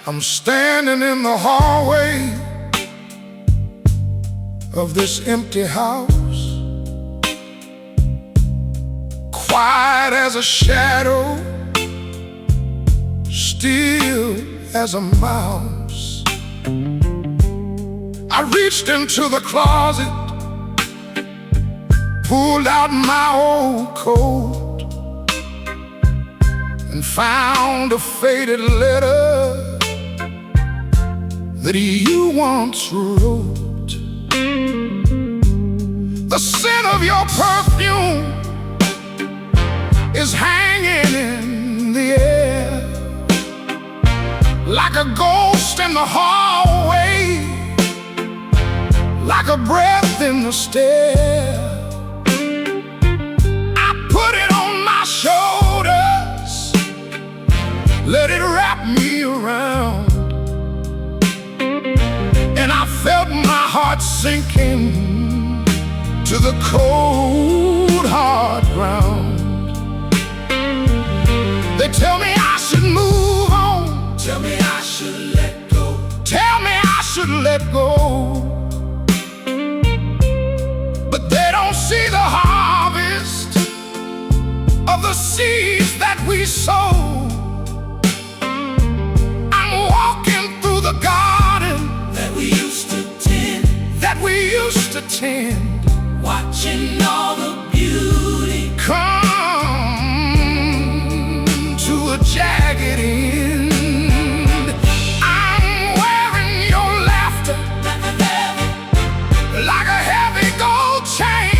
I'm standing in the hallway of this empty house, quiet as a shadow, still as a mouse. I reached into the closet, pulled out my old coat, and found a faded letter that you once wrote. The scent of your perfume is hanging in the air, like a ghost in the hallway, like a breath in the stair. I put it on my shoulders, let it wrap me around, and I felt my heart sinking to the cold, hard ground. They tell me I should move on, tell me I should let go, tell me I should let go, but they don't see the harvest of the seeds that we sow. I'm walking through the garden that we used to tend, watching all the beauty come to a jagged end. I'm wearing your laughter like a heavy gold chain,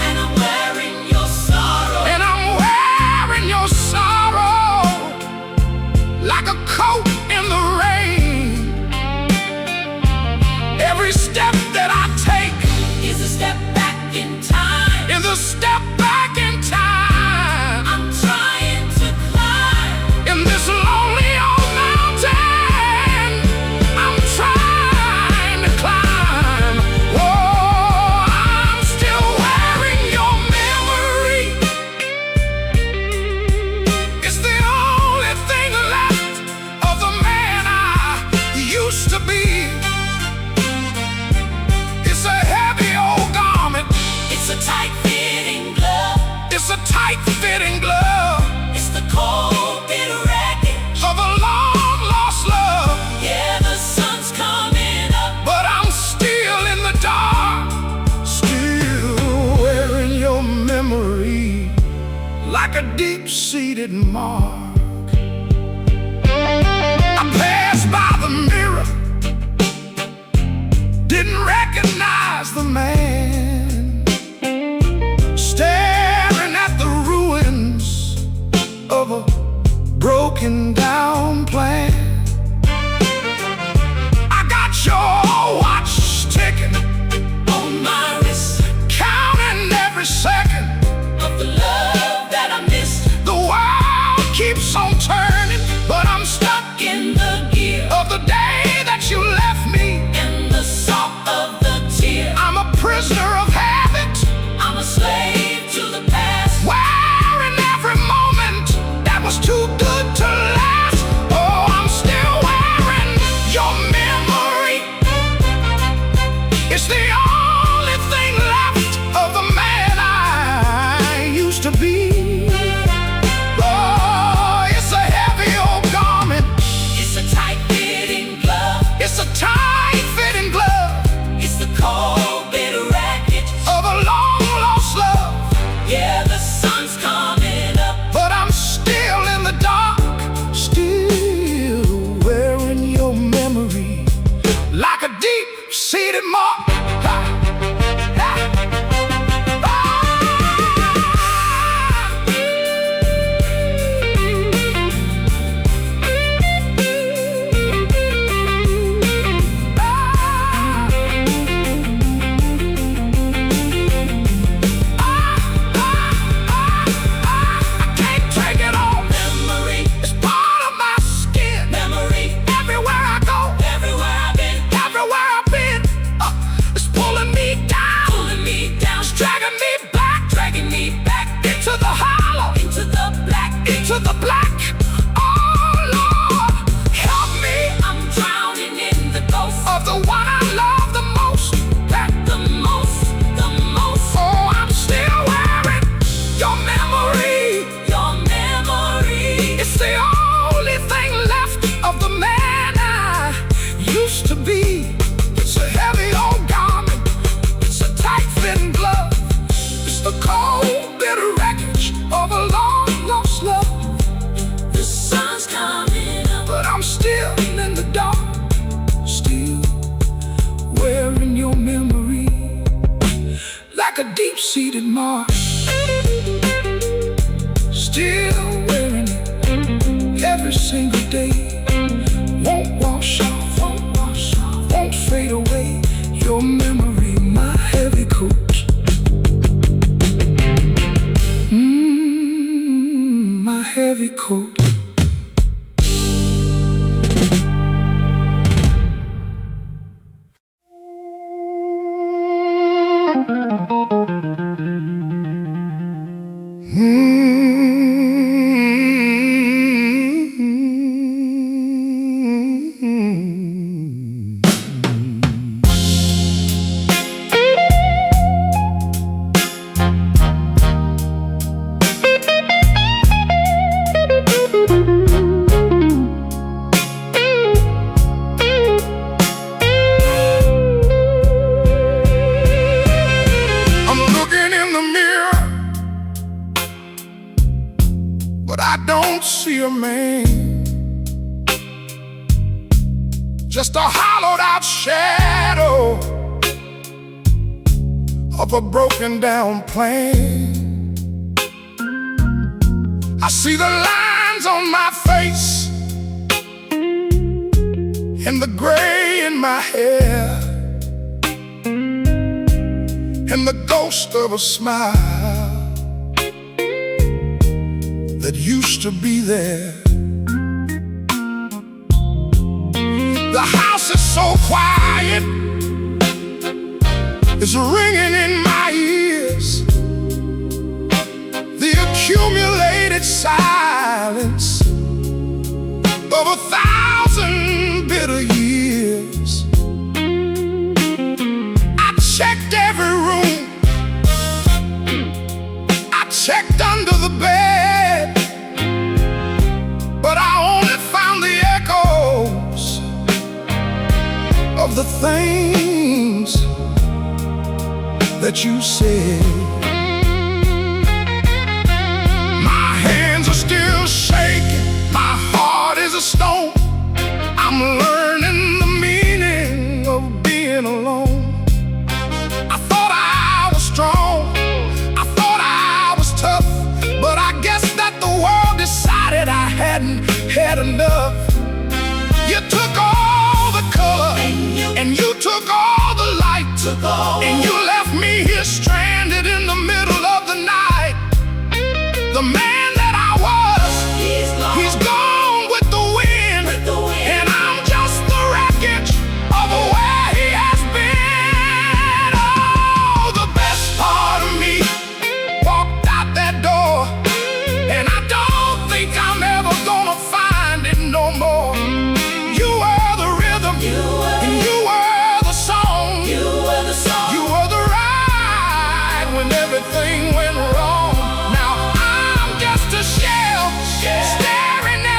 and I'm wearing your sorrow, and I'm wearing your sorrow like a coat in the rain. Every step that I take is a step back in time, is a step back in time. I'm trying to climb in this lonely old mountain. I'm trying to climb. Oh, I'm still wearing your memory. It's the only thing left of the man I used to be. It's a heavy old garment, it's a tight-fitting glove, it's a tight-fitting glove, it's the cold bitter wreckage of a long-lost love. Yeah, the sun's coming up, but I'm still in the dark, still wearing your memory like a deep-seated mark. I passed by the mirror, didn't recognize the man, staring at the ruins of a broken down plan. I got your watch ticking on my wrist, counting every second of the love that I missed. The world keeps on turning, but I'm stuck in the gear of the day that you left me, and the salt of the tear. I'm a prisoner of habit, I'm a slave to the past, wearing every moment that was too good to last. Oh, I'm still wearing your memory. It's the only thing left of the man I used to be. Oh, it's a heavy old garment, it's a tight-fitting glove, it's a tight-fitting glove, it's the cold bitter wreckage of a long-lost love. Yeah, the sun's coming up, but I'm still in the dark, still wearing your memory like a deep-seated mark. Ha! Ha! Ah! seeded marsh, still wearing it every single day. Won't wash off, won't fade away. Your memory, my heavy coat. My heavy coat. But I don't see a man, just a hollowed out shadow of a broken down plane. I see the lines on my face and the gray in my hair and the ghost of a smile that used to be there. The house is so quiet, it's ringing in my ears. The accumulated silence of 1,000 bitter years. I checked every room, I checked under the bed, but I only found the echoes of the things that you said. My hands are still shaking, my heart is a stone. I'm learning the meaning of being alone. I thought I was strong, I thought I was tough, but I guess that the world decided I hadn't had enough. You took all the color, and you took all the light, and you left me here stranded in the middle of the night. The man that I was, he's gone with the wind, and I'm just the wreckage of where he has been. Oh, the best part of me walked out that door, and I don't think I'm ever gonna find it no more. You were the rhythm, and you were the song, you were the ride when everything went wrong. Now I'm just a shell staring at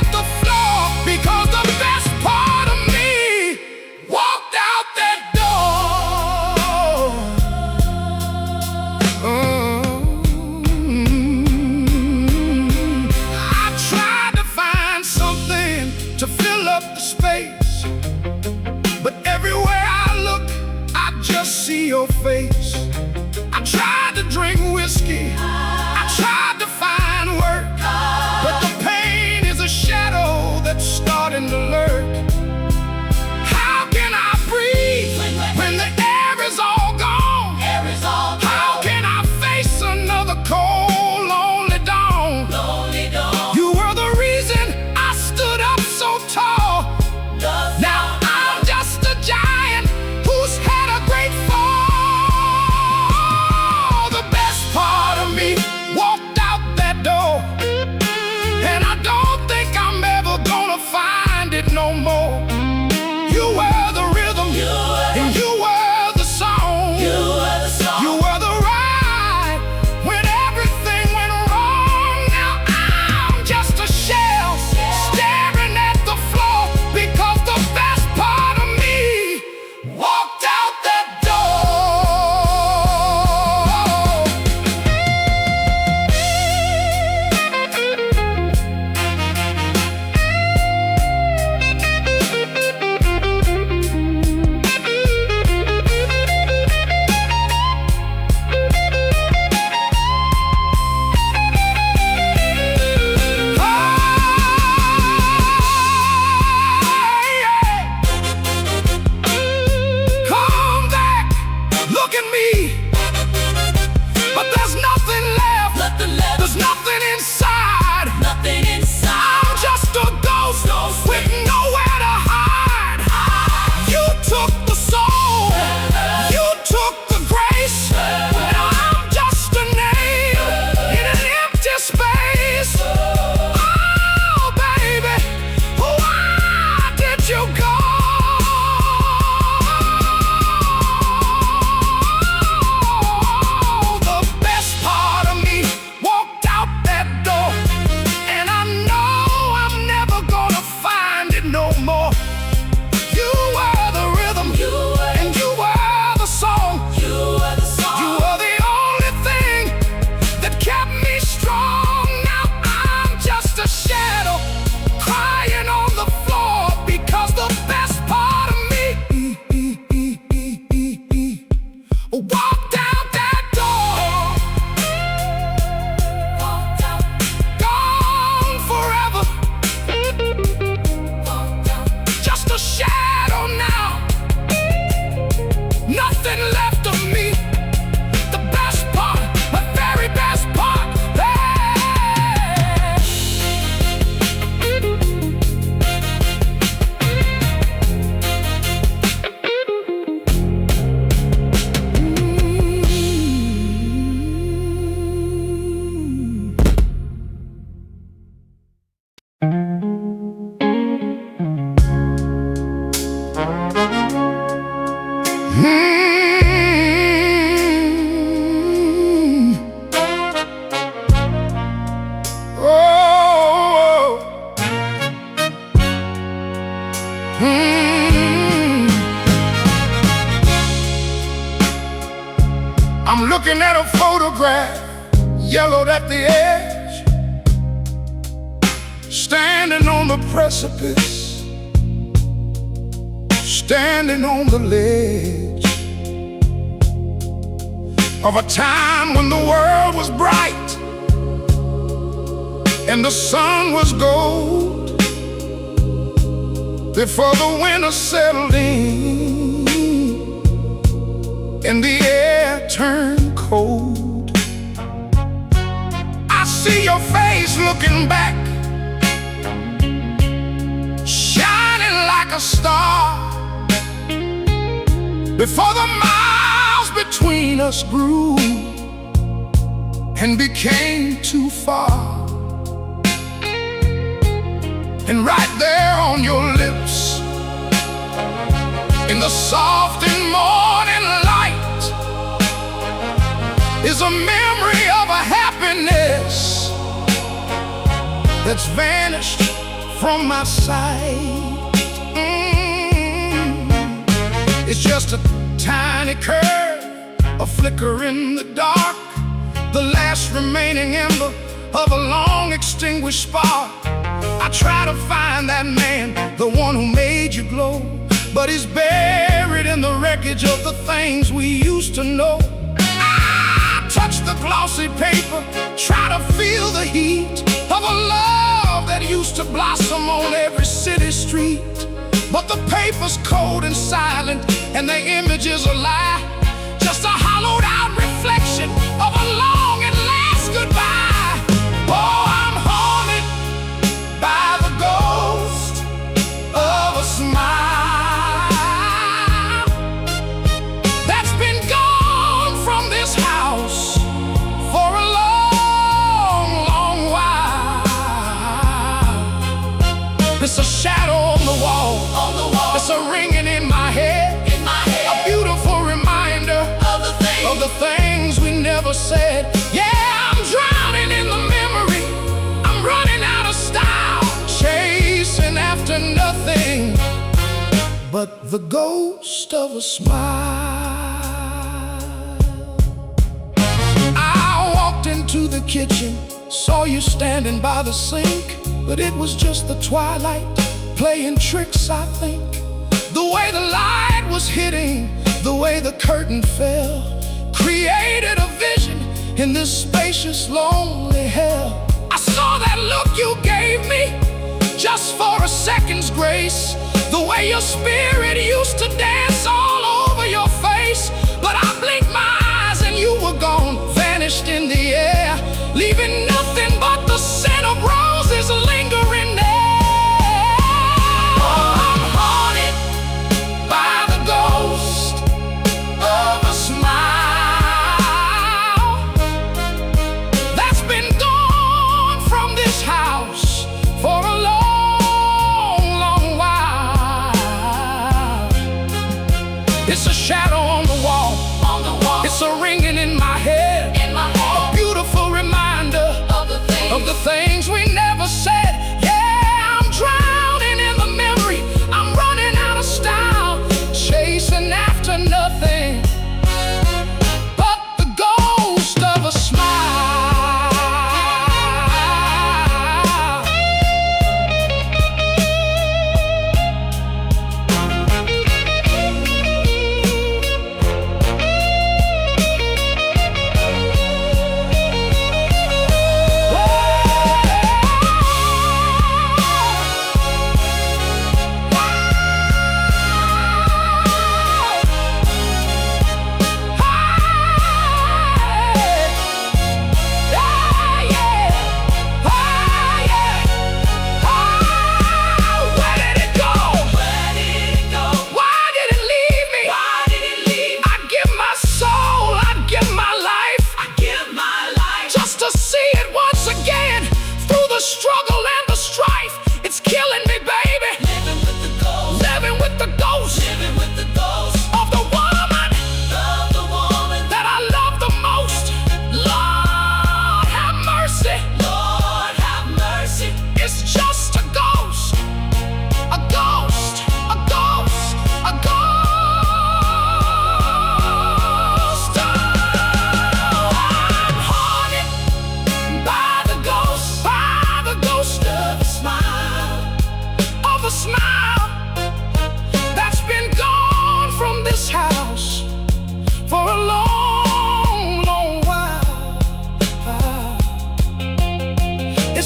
yellowed at the edge, standing on the precipice, standing on the ledge of a time when the world was bright and the sun was gold, before the winter settled in and the air turned cold. I see your face looking back, shining like a star, before the miles between us grew and became too far. And right there on your lips, in the soft and morning light, is a memory of a happiness that's vanished from my sight. It's just a tiny curve, a flicker in the dark, the last remaining ember of a long extinguished spark. I try to find that man, the one who made you glow, but he's buried in the wreckage of the things we used to know. I touch the glossy paper, try to feel the heat of a love that used to blossom on every city street. But the paper's cold and silent, and the image is a lie, just a hollowed out reflection of a long and last goodbye. Oh, I'm haunted by the ghost of a smile that's been gone from this house for a long, long while. It's a shadow on the wall, it's a ringing in my head, a beautiful reminder of the things we never said. Yeah, I'm drowning in the memory, I'm running out of style, chasing after nothing but the ghost of a smile. I walked into the kitchen, saw you standing by the sink, but it was just the twilight playing tricks, I think. The way the light was hitting, the way the curtain fell, created a vision in this spacious, lonely hell. I saw that look you gave me just for a second's grace, the way your spirit used to dance all over your face. But I blinked my eyes and you were gone, vanished in the air, leaving nothing but the scent of roses lingering there. Oh, I'm haunted by the ghost of a smile that's been gone from this house for a long, long while. It's a shadow on the wall, it's a ringing in my head, a beautiful reminder of the things we never said. Yeah, I'm drowning in the memory, I'm running out of style, chasing after nothing but the ghost of a smile.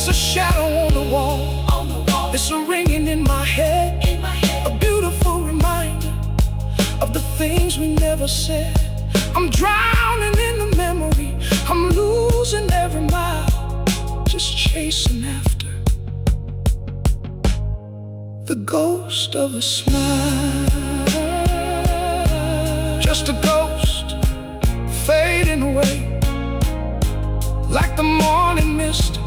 It's a shadow on the wall. It's a ringing in my head. A beautiful reminder of the things we never said. I'm drowning in the memory. I'm losing every mile, just chasing after the ghost of a smile. Just a ghost fading away, like the morning mist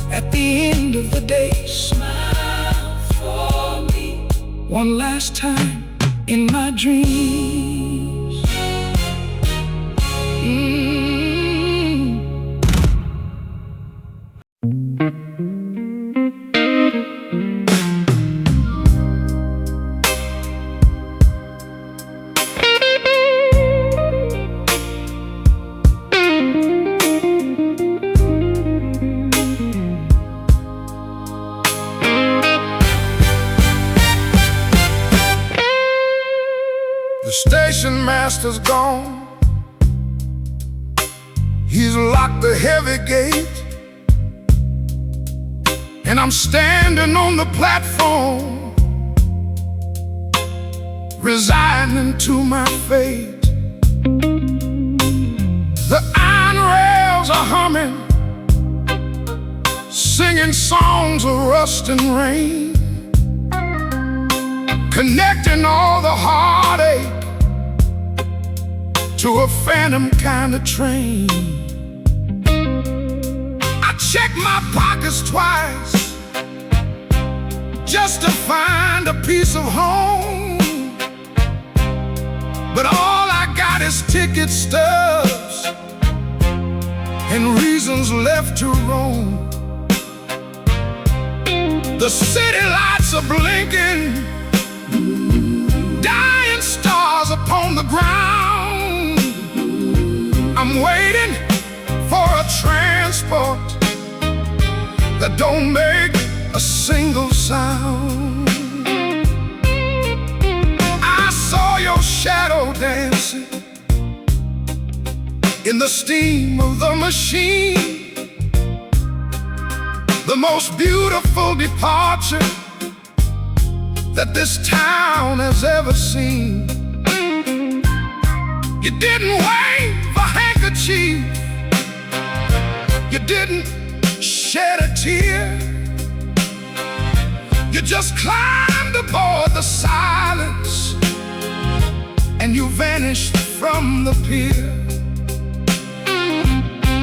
at the end of the day. Smile for me one last time in my dreams. The station master's gone. He's locked the heavy gate, and I'm standing on the platform, resigning to my fate. The iron rails are humming, singing songs of rust and rain, connecting all the heartache to a phantom kind of train. I check my pockets twice just to find a piece of home, but all I got is ticket stubs and reasons left to roam. The city lights are blinking, dying stars upon the ground. I'm waiting for a transport that don't make a single sound. I saw your shadow dancing in the steam of the machine, the most beautiful departure that this town has ever seen. You didn't wave a handkerchief, you didn't shed a tear, you just climbed aboard the silence and you vanished from the pier.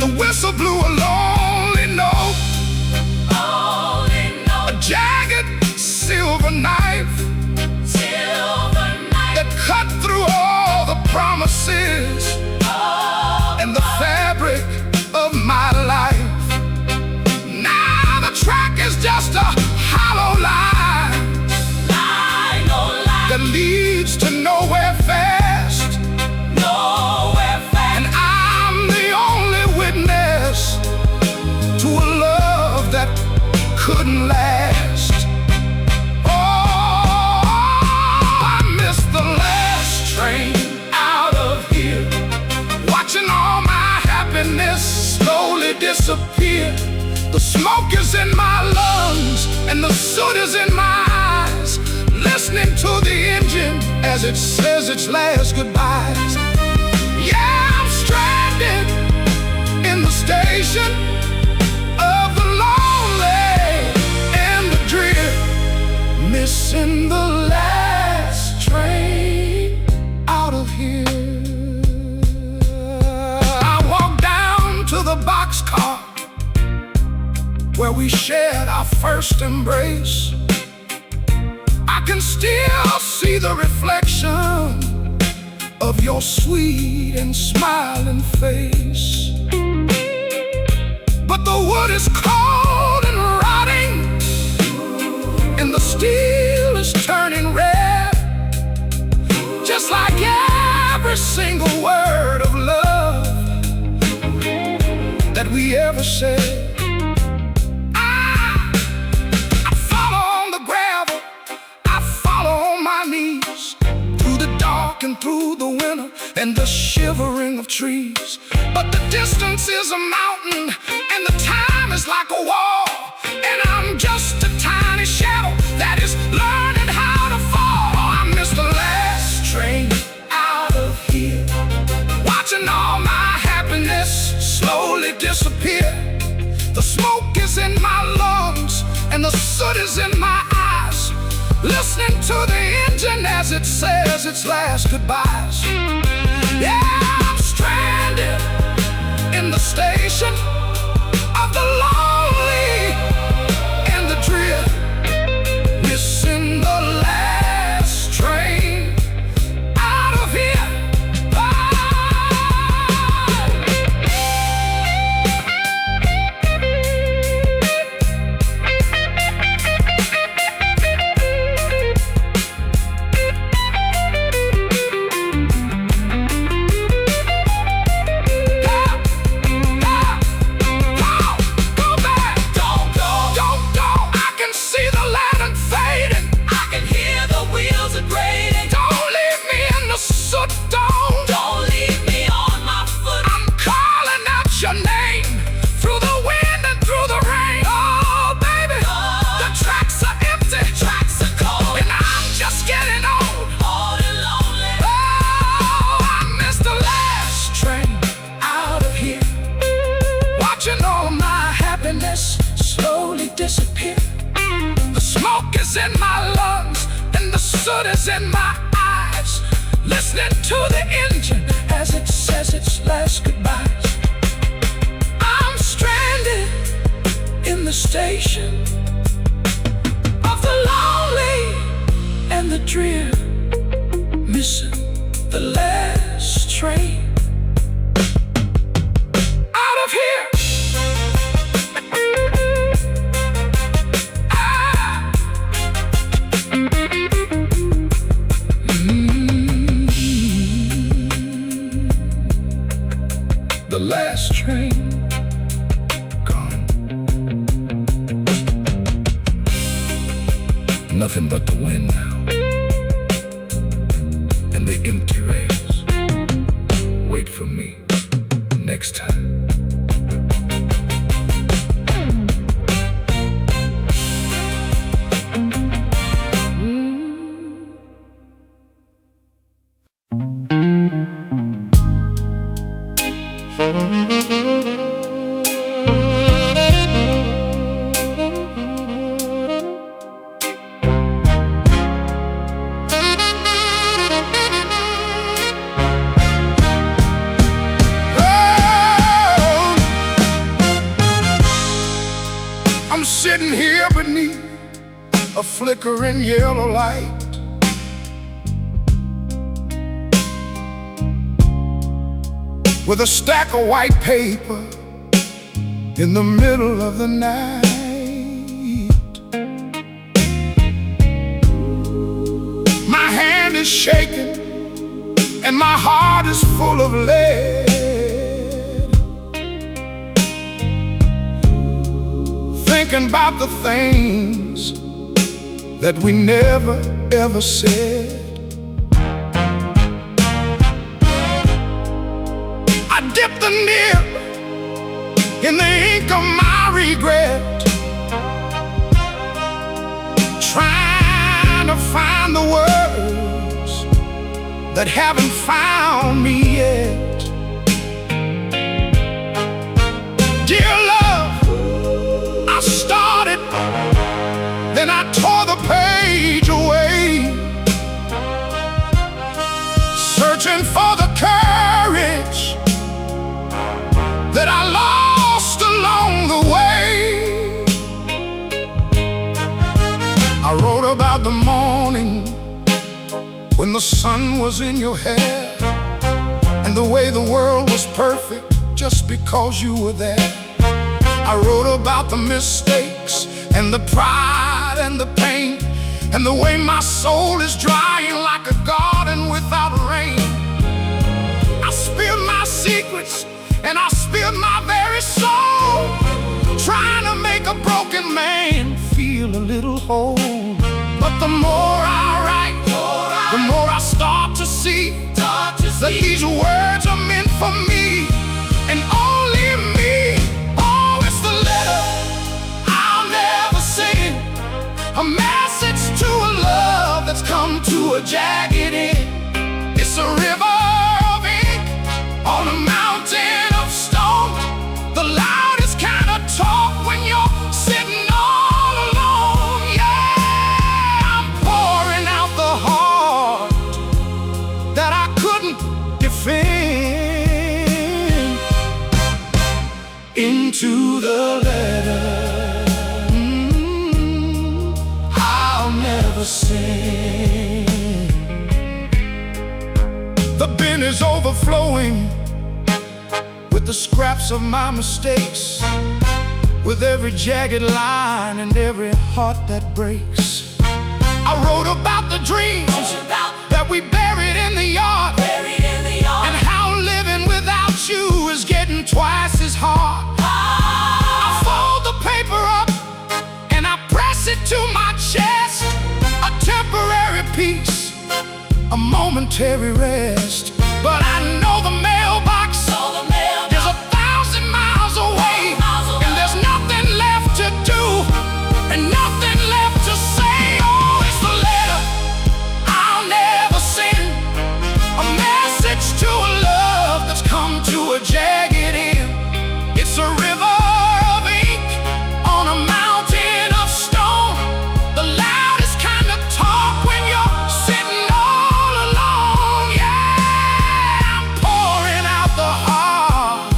The whistle blew a lonely note, a jagged silver knife that cut through all the promises and the fabric of my life. Now the track is just a hollow line that leads to nowhere fast. And I'm the only witness to a love that couldn't last. Watching all my happiness slowly disappear. The smoke is in my lungs and the soot is in my eyes, listening to the engine as it says its last goodbyes. Yeah, I'm stranded in the station of the lonely and the drear, missing the last train out of here. The boxcar where we shared our first embrace, I can still see the reflection of your sweet and smiling face. But the wood is cold and rotting, and the steel is turning red, just like every single word of love that we ever said. I follow on the gravel, I follow on my knees, through the dark and through the winter and the shivering of trees. But the distance is a mountain and the time is like a wall. soot is in my eyes, listening to the engine as it says its last goodbyes. Yeah, I'm stranded in the station of the lonely and the drear, missing the last train out of here. Slowly disappear. The smoke is in my lungs and the soot is in my eyes, listening to the engine as it says its last goodbyes. I'm stranded in the station of the lonely and the drear, missing the last train out of here. The last train gone. Nothing but the wind now, and the empty rails wait for me next time. I'm sitting here beneath a flickering yellow light, with a stack of white paper in the middle of the night. My hand is shaking and my heart is full of lead, thinking about the things that we never ever said. I dipped the nib in the ink of my regret, trying to find the words that haven't found me yet. Dear love, I started, then I tore the page away, searching for the courage that I lost along the way. I wrote about the morning when the sun was in your hair, and the way the world was perfect just because you were there. I wrote about the mistakes and the pride and the pain, and the way my soul is drying like a garden without rain. I spilled my secrets and I spilled my very soul, trying to make a broken man feel a little whole. But the more I write, the more I start to see that these words are meant for me, and only me. Oh, it's the letter I'll never send, a message to a love that's come to a jagged end. It's a river of ink on a mountain of stone, the loudest kind of talk when you're sitting all alone. photographs of my mistakes, with every jagged line and every heart that breaks. I wrote about the dreams that we buried in the yard, and how living without you is getting twice as hard. I fold the paper up and I press it to my chest, a temporary peace, a momentary rest. But I know the mailbox is 1,000 miles away, and there's nothing left to do and nothing left to say. Oh, it's the letter I'll never send, a message to a love that's come to a jagged end. It's a river of ink on a mountain of stone, the loudest kind of talk when you're sitting all alone. Yeah, I'm pouring out the heart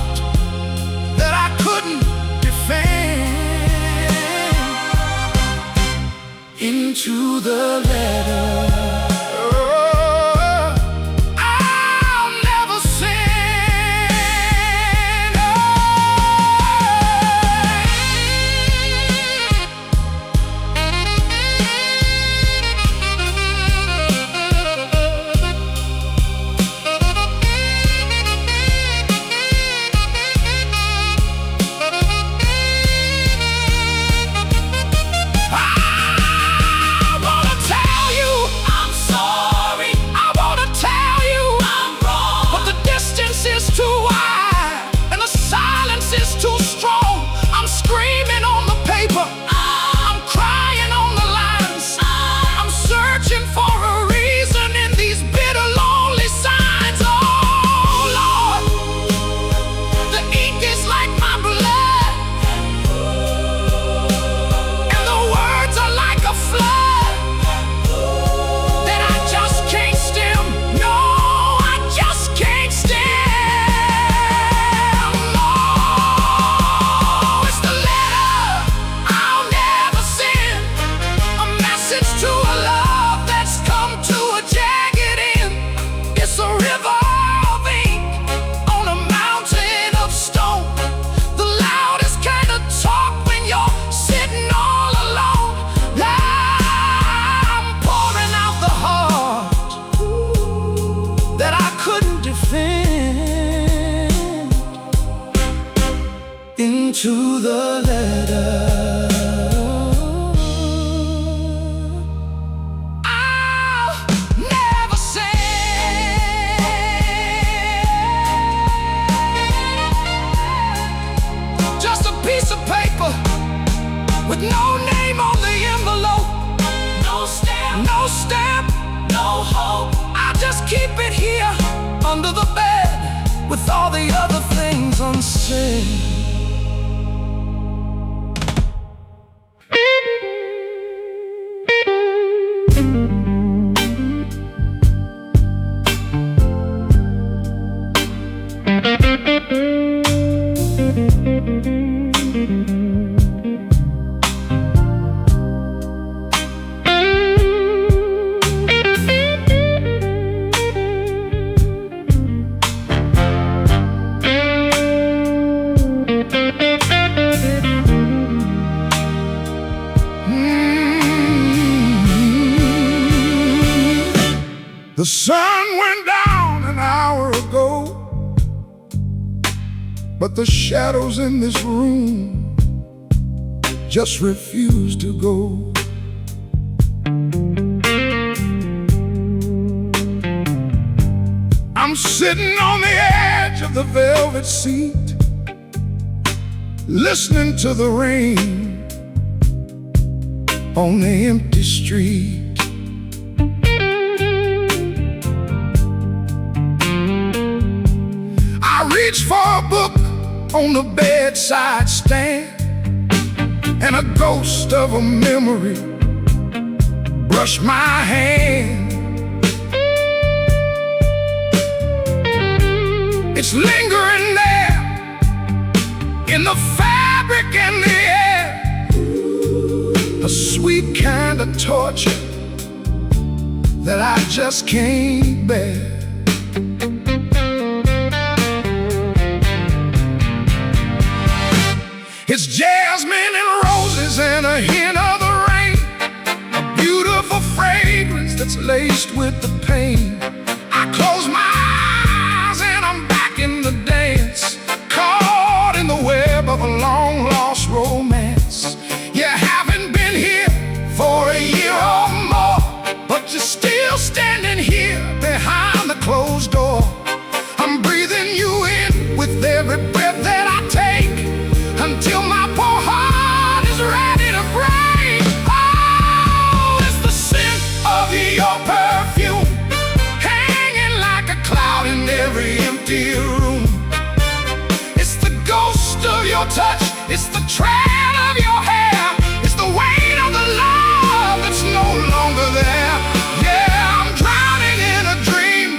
that I couldn't defend into the letter I'll never send. I wanna tell you I'm sorry. I wanna tell you I'm wrong, but the distance is too wide and the silence is too strong. I'm screaming on the paper, I'm crying on the lines, I'm searching for a reason in these bitter, lonely signs. Oh Lord, the ink is like my blood, and the words are like a flood that I just can't stem. No, I just can't stem. Oh, it's the letter I'll never send, a message to a love that's come to a jagged end. It's a river of ink on a mountain of stone, the loudest kind of talk when you're sitting all alone. I'm pouring out the heart that I couldn't defend into the letter I'll never send. Just a piece of paper with no name on the envelope, no stamp, no hope. I just keep it here under the bed with all the other things unsaid. The sun went down an hour ago, but the shadows in this room just refuse to go. I'm sitting on the edge of the velvet seat, listening to the rain on the empty street. I reach for a book on the bedside stand, and a ghost of a memory brush my hand. It's lingering there in the fabric and the air, a sweet kind of torture that I just can't bear. It's jasmine and roses and a hint of the rain, a beautiful fragrance that's laced with the pain. I close my eyes and I'm back in the dance, caught in the web of a long-lost romance. You haven't been here for a year or more, but you're still standing here behind the closed door. I'm breathing you in with every breath that I take, until my poor heart is ready to break. Oh, it's the scent of your perfume, hanging like a cloud in every empty room. It's the ghost of your touch, it's the trail of your hair, it's the weight of the love that's no longer there. Yeah, I'm drowning in a dream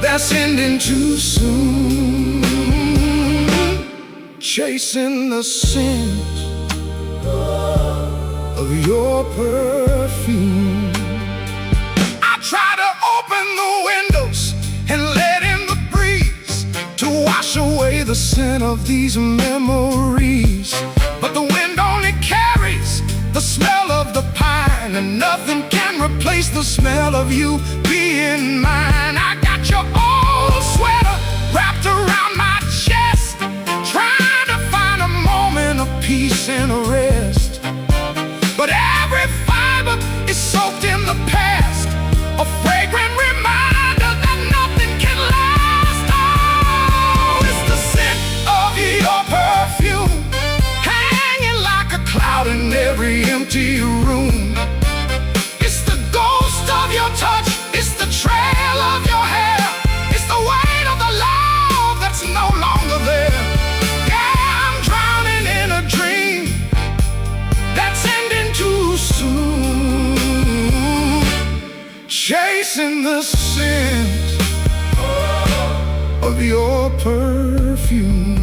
that's ending too soon, chasing the scent of your perfume. I try to open the windows and let in the breeze to wash away the scent of these memories, but the wind only carries the smell of the pine, and nothing can replace the smell of you being mine. I got your old sweater wrapped around my chest, trying to find a moment of peace and a rest, but every fiber is soaked in the past, a fragrant reminder that nothing can last. Oh, it's the scent of your perfume, hanging like a cloud in every empty room. It's the ghost of your touch, it's the trail of your hair, it's the weight of the love that's no longer there. Yeah, I'm drowning in a dream that's ending too soon, chasing the scent of your perfume.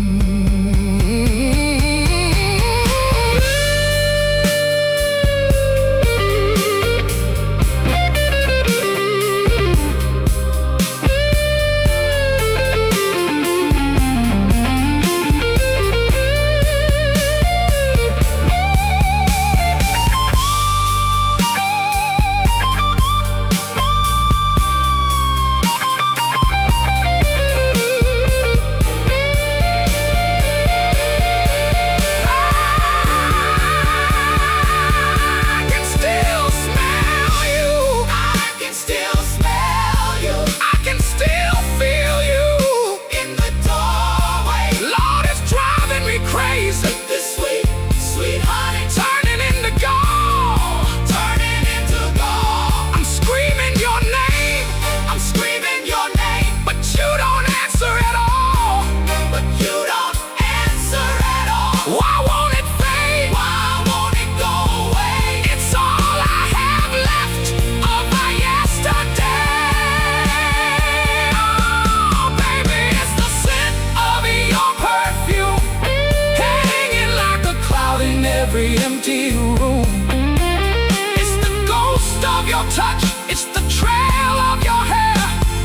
Every empty room, it's the ghost of your touch, it's the trail of your hair,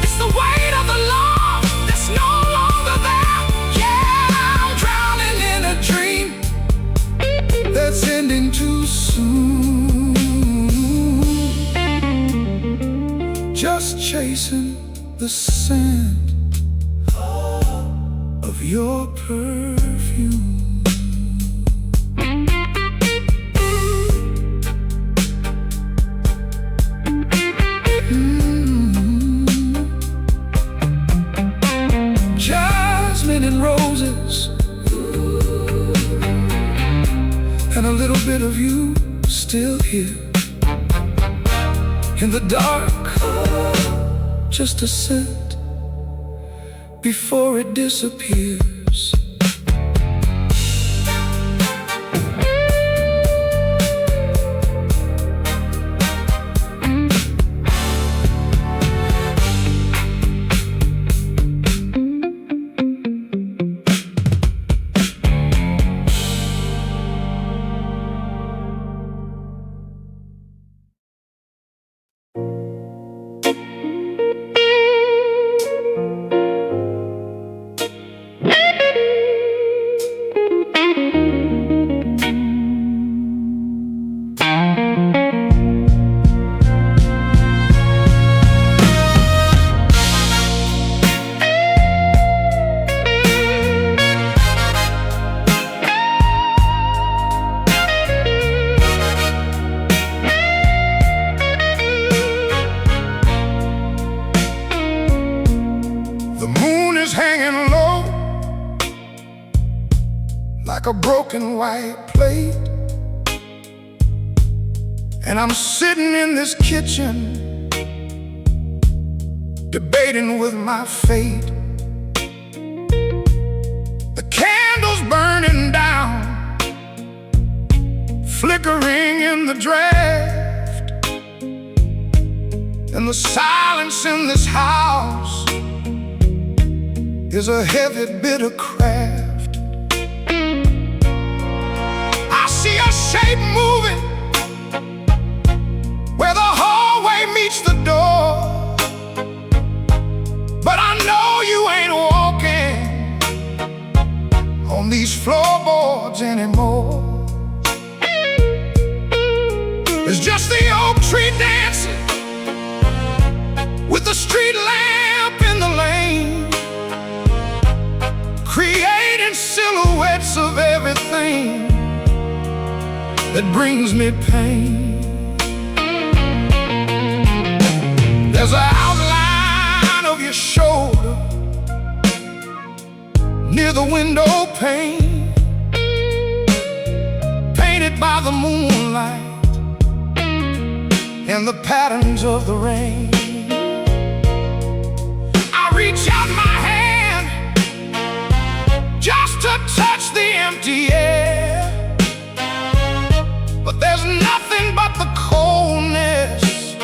it's the weight of the love that's no longer there. Yeah, I'm drowning in a dream that's ending too soon, just chasing the scent of your perfume. And roses, and a little bit of you still here in the dark, just a scent before it disappears. broken white plate, and I'm sitting in this kitchen debating with my fate. The candles burning down, flickering in the draft, and the silence in this house is a heavy bit of craft. I see a shape moving where the hallway meets the door, but I know you ain't walking on these floorboards anymore. It's just the oak tree dancing with the street lamp in the lane, creating silhouettes of everything that brings me pain. There's an outline of your shoulder near the window pane, painted by the moonlight and the patterns of the rain. I reach out my hand just to touch the empty air, but there's nothing but the coldness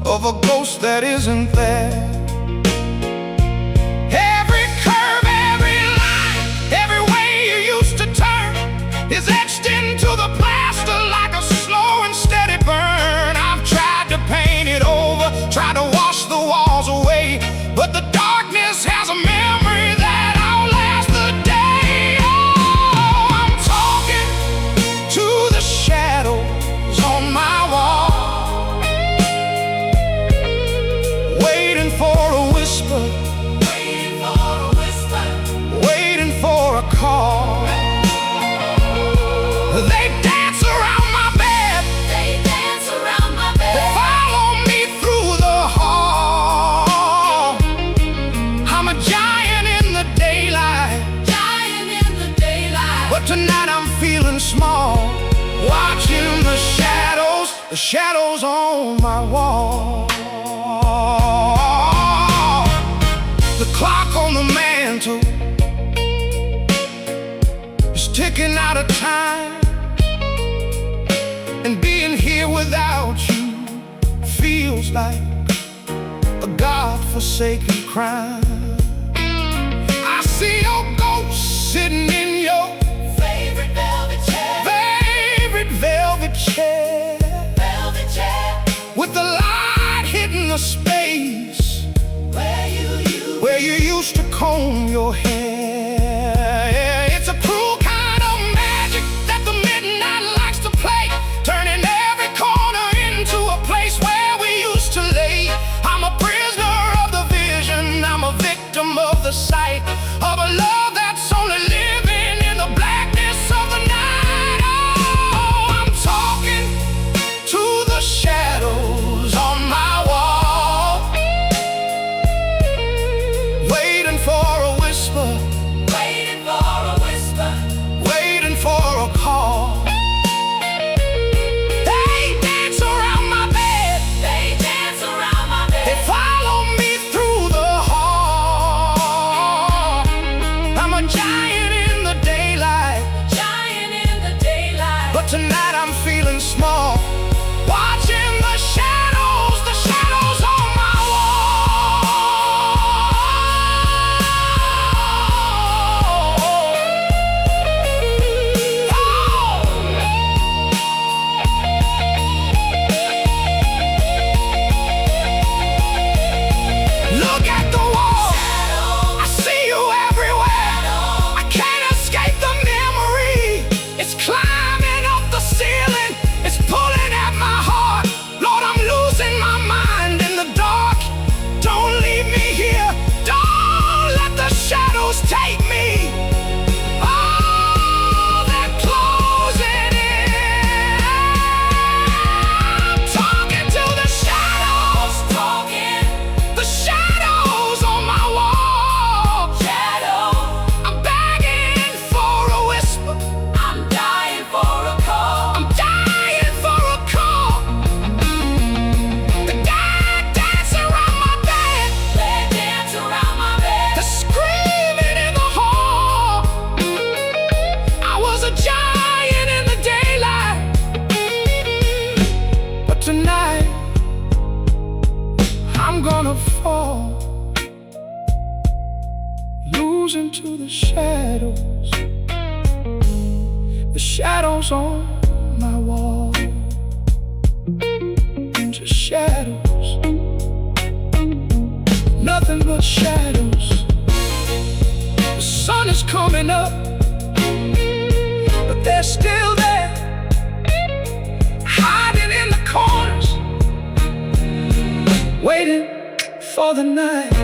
of a ghost that isn't there. Every curve, every line, every way you used to turn is etched into the plaster like a slow and steady burn. I've tried to paint it over, tried to wash the walls away, but the darkness has a memory that outlasts the day. Oh, I'm talking to the shadows on my wall, waiting for a whisper, waiting for a call. They dance around my bed, they follow me through the hall. I'm a giant in the daylight, but tonight I'm feeling small, watching the shadows on my wall. The clock on the mantle is ticking out of time, and being here without you feels like a God-forsaken crime. I see your ghost sitting in your favorite velvet chair, with the light hitting the space where you used to comb your hair. It's a cruel kind of magic that the midnight likes to play, turning every corner into a place where we used to lay. I'm a prisoner of the vision, I'm a victim of the sight of a love that's only living in the blackness of the night. Oh, I'm talking to the shadows on my wall, waiting for a whisper, waiting for a call. They dance around my bed, they follow me through the hall. I'm a giant in the daylight, but tonight I'm feeling small, watching the shadows on my Look at the wall, I see you everywhere. I can't escape the memory, it's climbing up the ceiling. shadows on my wall, just shadows, nothing but shadows. The sun is coming up, but they're still there, hiding in the corners, waiting for the night.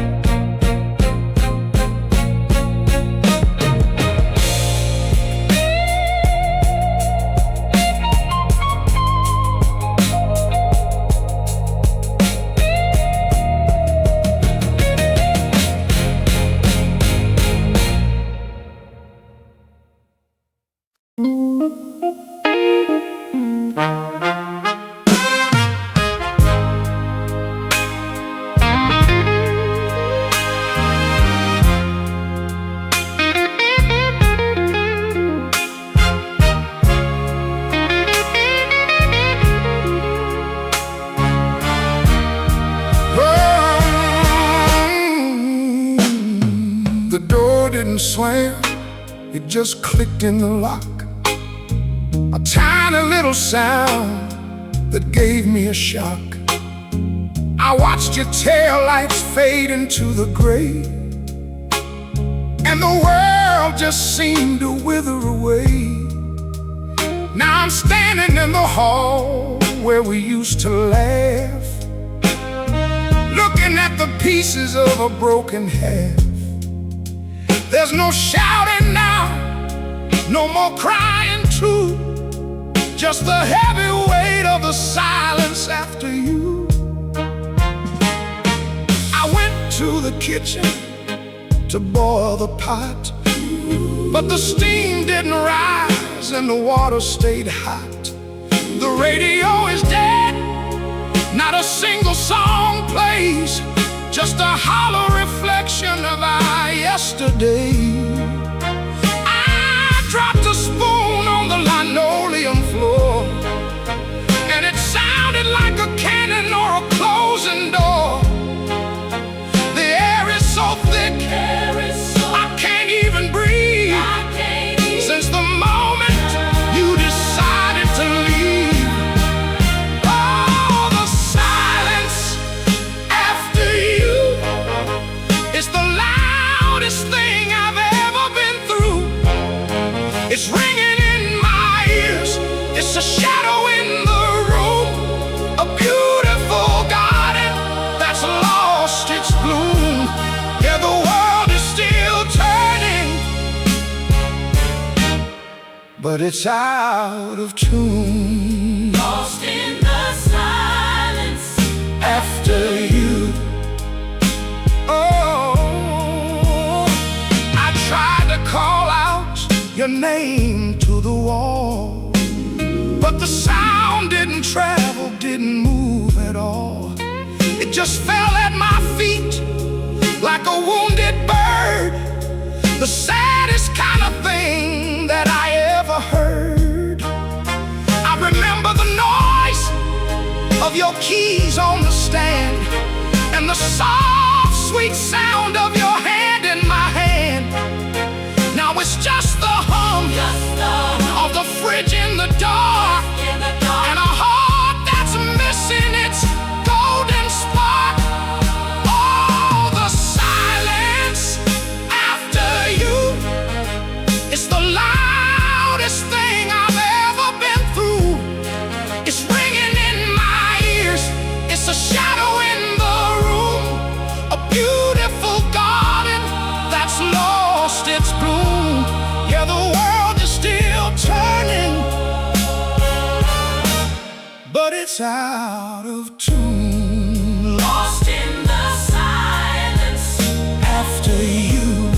The door didn't slam, it just clicked in the lock. A tiny little sound that gave me a shock. I watched your taillights fade into the gray, and the world just seemed to wither away. Now I'm standing in the hall where we used to laugh, looking at the pieces of a broken half. There's no shouting now, no more crying too, just the heavy weight of the silence after you. I went to the kitchen to boil the pot, but the steam didn't rise and the water stayed hot. The radio is dead, not a single song plays, just a hollow reflection of our yesterday. I dropped a spoon on the linoleum floor, and it sounded like a cannon or a closing door. The air is so thick, I can't even breathe. Since the moment you decided to leave, oh, the silence after you is the loudest thing I've ever been through. It's ringing in my ears, it's a shadow in the room, a beautiful garden that's lost its bloom. Yeah, the world is still turning, but it's out of tune. Lost in the silence After you, oh, I tried to call out your name to the wall, but the sound didn't travel, didn't move at all. It just fell at my feet like a wounded bird, the saddest kind of thing that I ever heard. I remember the noise of your keys on the stand, and the soft, sweet sound of your hand in my hand. Now it's just the hum of the fridge in the dark, and a heart that's missing its golden spark. Oh, the silence after you is the loudest thing I've ever been through. It's ringing in my ears, it's a shadow in the room, a beautiful garden that's lost its bloom. Yeah, the world is still turning, but it's out of tune. lost in the silence After you,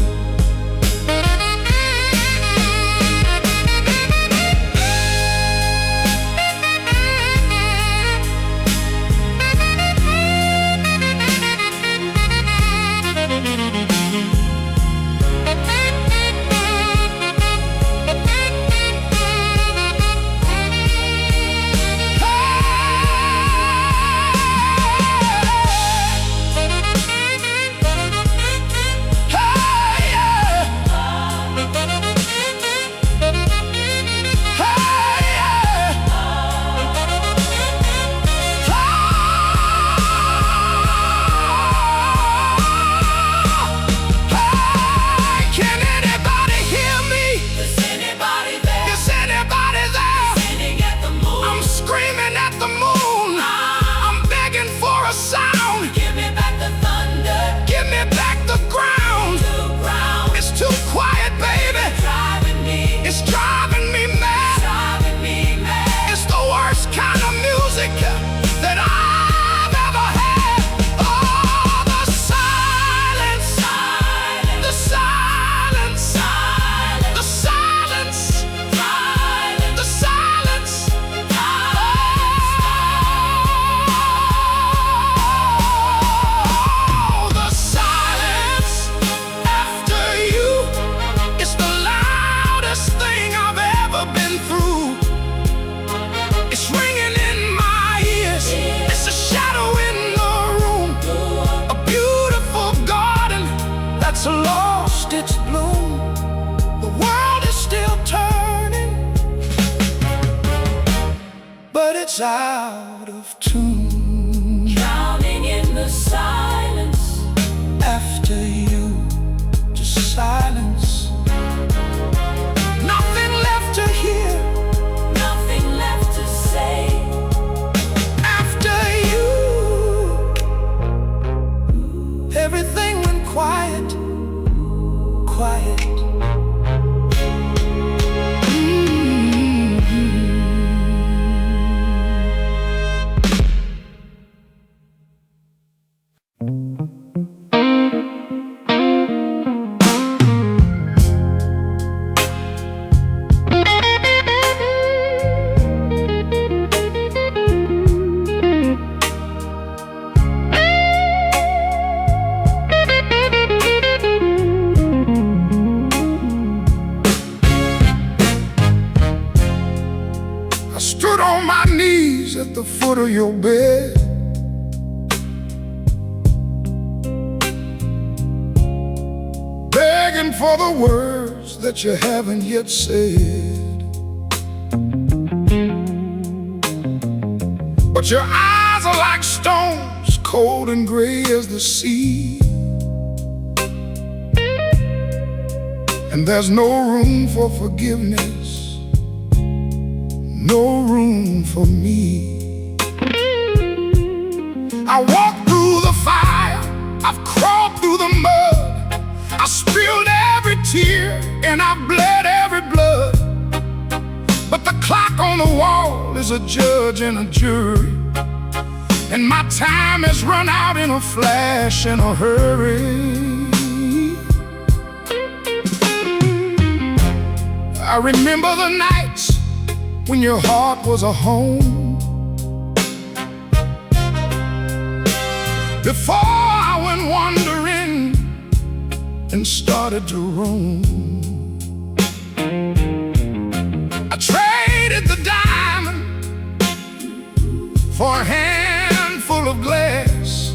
it's out of tune. Drowning in the silence. After you, just silence. Nothing left to hear, Nothing left to say. after you. Everything went quiet, quiet. I stood on my knees at the foot of your bed, begging for the words that you haven't yet said. But your eyes are like stones, cold and gray as the sea. And there's no room for forgiveness, no room for me. I walked through the fire, I've crawled through the mud, I spilled every tear and I bled every blood. But the clock on the wall is a judge and a jury, and my time has run out in a flash, in a hurry. I remember the nights when your heart was a home, before I went wandering and started to roam. I traded the diamond for a handful of glass,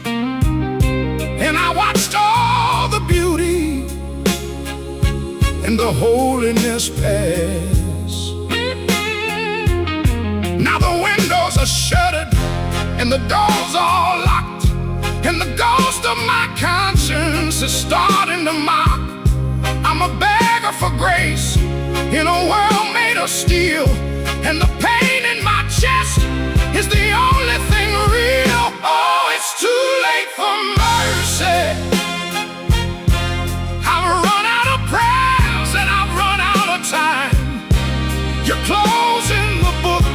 and I watched all the beauty and the holiness pass. Now the windows are shuttered and the doors are locked, and the ghost of my conscience is starting to mock. I'm a beggar for grace in a world made of steel, and the pain in my chest is the only thing real. Oh, it's too late for mercy. I've run out of prayers and I've run out of time. You're closing the book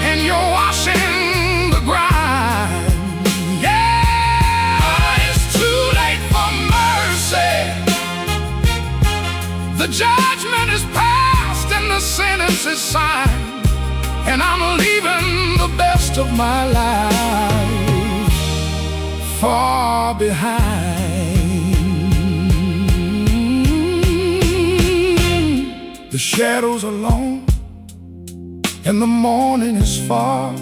and you're washing the grime. Yeah, it's too late for mercy. The judgment is passed and the sentence is signed, and I'm leaving the best of my life far behind. The shadows are long and the morning is far.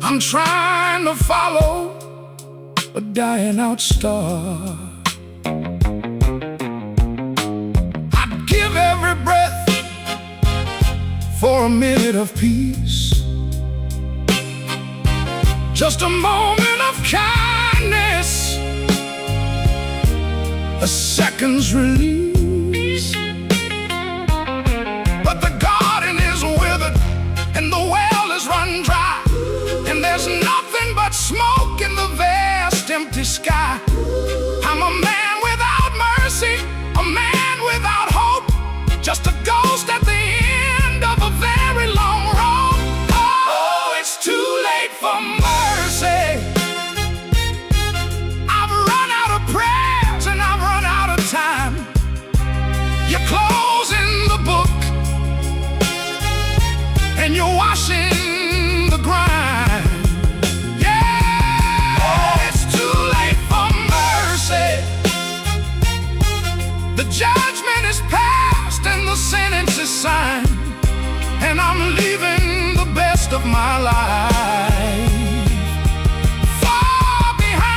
I'm trying to follow a dying out star. I'd give every breath for a minute of peace, just a moment of kindness, a second's release. But the garden is withered and the well is run dry, and there's nothing but smoke in the vast empty sky. I'm a man without mercy, a man without hope, just a ghost at the end of a very long road. Oh, it's too late for mercy. I've run out of prayers and I've run out of time. You're closing the book and you're washing the grime. Yeah, it's too late for mercy. The judgment is passed and the sentence is signed, and I'm leaving the best of my life far behind.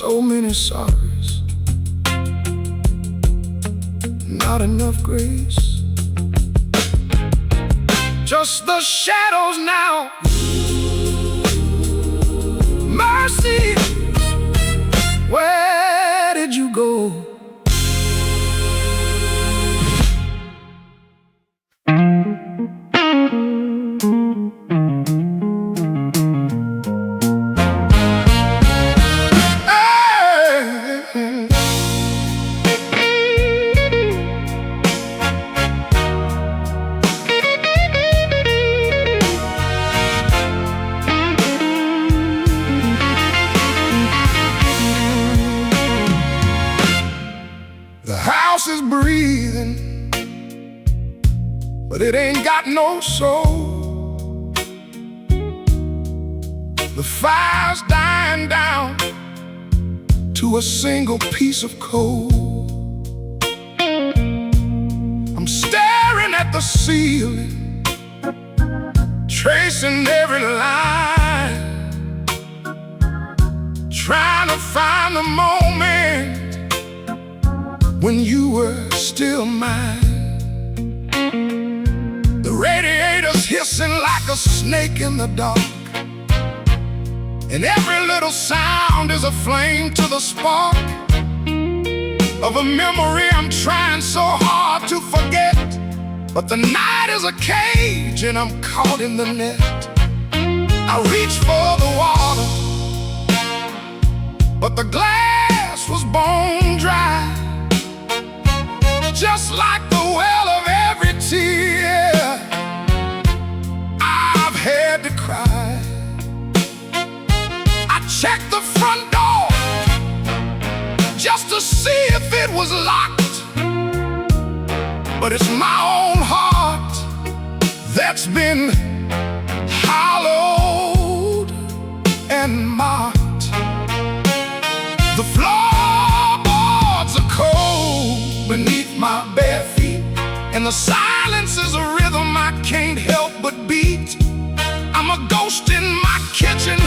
So many sorrows, not enough grace. Just the shadows now. Mercy, where did you go? The house is breathing, but it ain't got no soul. The fire's dying down to a single piece of coal. I'm staring at the ceiling, tracing every line, trying to find the moment when you were still mine. The radiator's hissing like a snake in the dark, and every little sound is a flame to the spark of a memory I'm trying so hard to forget. But the night is a cage and I'm caught in the net. I reach for the water, but the glass was bone dry, just like the well of every tear I've had to cry. I checked the front door just to see if it was locked, but it's my own heart that's been hollowed and marked. The floorboards are cold beneath my bare feet, and the silence is a rhythm I can't help but beat. I'm a ghost in my kitchen,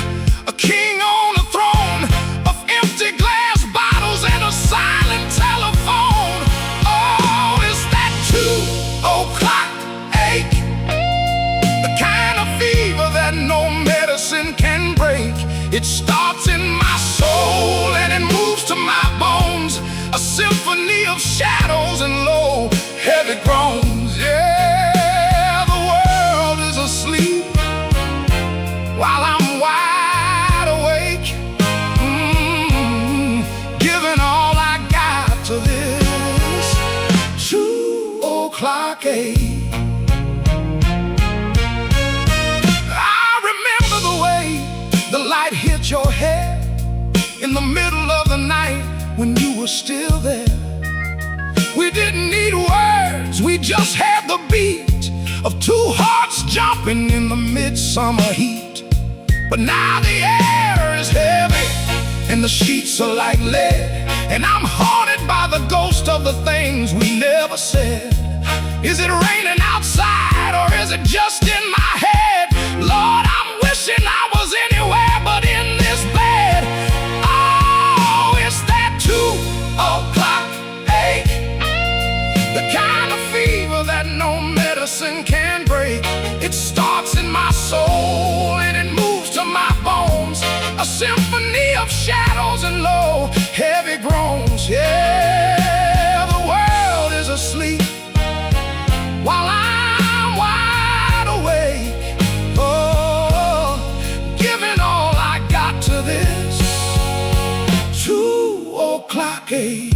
a king on a throne of empty glass bottles and a silent telephone. Oh, is that 2:00 ache? The kind of fever that no medicine can break. It starts in my soul and it moves to my bones, a symphony of shadows and low, heavy groans. Yeah, the world is asleep while I'm wide awake, giving all I got to this 2:00 ache. I remember the way the light hit your head in the middle of the night when you were still there. We didn't need words, we just had the beat of two hearts jumping in the midsummer heat. But now the air is heavy and the sheets are like lead, and I'm haunted by the ghost of the things we never said. Is it raining outside or is it just in my head? Lord, I'm wishing I was anywhere but in this bed. Oh, it's that 2:00 ache, the kind of fever that no medicine can break. It starts in my soul and it moves to my bones, a symphony of shadows and low, heavy groans. Yeah, the world is asleep while I'm wide awake, giving all I got to this 2:00 ache.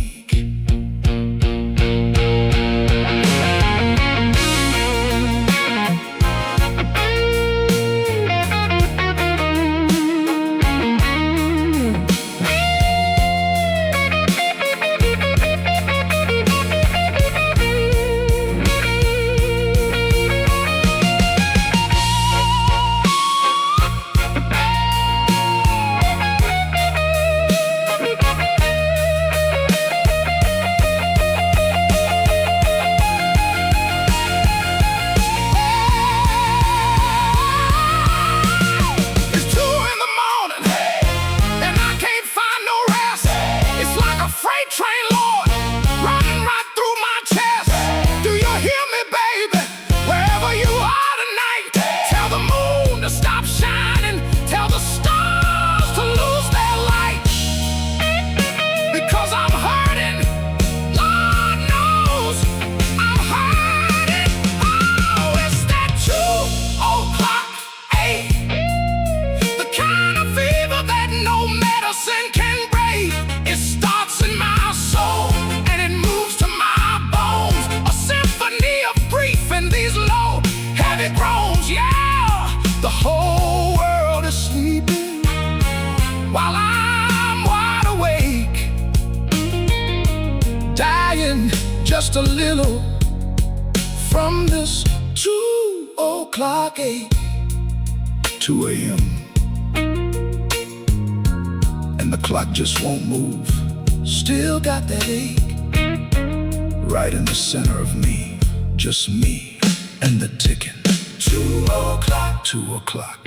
sin can break. It starts in my soul and it moves to my bones. A symphony of grief in these low, heavy groans. Yeah, the whole world is sleeping while I'm wide awake, dying just a little from this 2 o'clock ache. 2 a.m. and the clock just won't move. Still got that ache right in the center of me. Just me and the ticking. 2 o'clock. 2 o'clock.